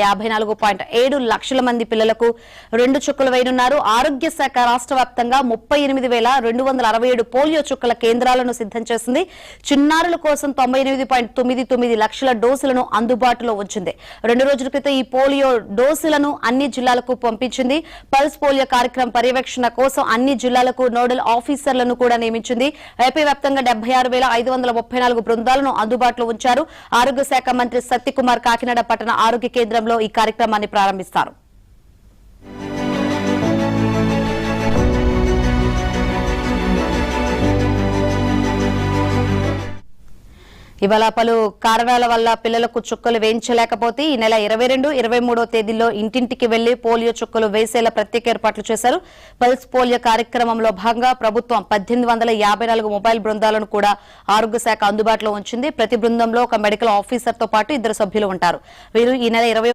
54.7 లక్షల మంది పిల్లలకు 2 చుక్కలు వేయనున్నారు. ఆరోగ్య శాఖ రాష్ట్ర వ్యాప్తంగా 38,267 పోలియో చుక్కల కేంద్రాలను సిద్ధం చేసింది. చిన్నారుల కోసం 98.99 లక్షల డోసులను అందుబాటులో ఉంచింది. 2 రోజుల క్రితం ఈ పోలియో డోసులను అన్ని జిల్లాలకు పంపించింది. పల్స్ పోలియో కార్యక్రమం పర్యవేక్షణ కోసం అన్ని జిల్లాలకు నోడల్ ఆఫీసర్లను కూడా నియమించింది. ఏపీ వ్యాప్తంగా 76,534 బృందాలను అందుబాటులో ఉంచారు. ఆరోగ్య శాఖ మంత్రి సత్యకుమార్ కాకినాడ పట్టణ ఆరోగ్య కేంద్రంలో ఈ కార్యక్రమాన్ని ప్రారంభిస్తారు. ఇవాళ పలు కారణాల వల్ల పిల్లలకు చుక్కలు వేయించలేకపోతే ఈ నెల 22, 23 తేదీల్లో ఇంటింటికి వెళ్లి పోలియో చుక్కలు వేసేలా ప్రత్యేక ఏర్పాట్లు చేశారు. పల్స్ పోలియో కార్యక్రమంలో భాగంగా ప్రభుత్వం 1854 మొబైల్ బృందాలను కూడా ఆరోగ్య శాఖ అందుబాటులో ఉంచింది. ప్రతి బృందంలో ఒక మెడికల్ ఆఫీసర్ తో పాటు 2 సభ్యులు ఉంటారు. వీరు ఈ నెల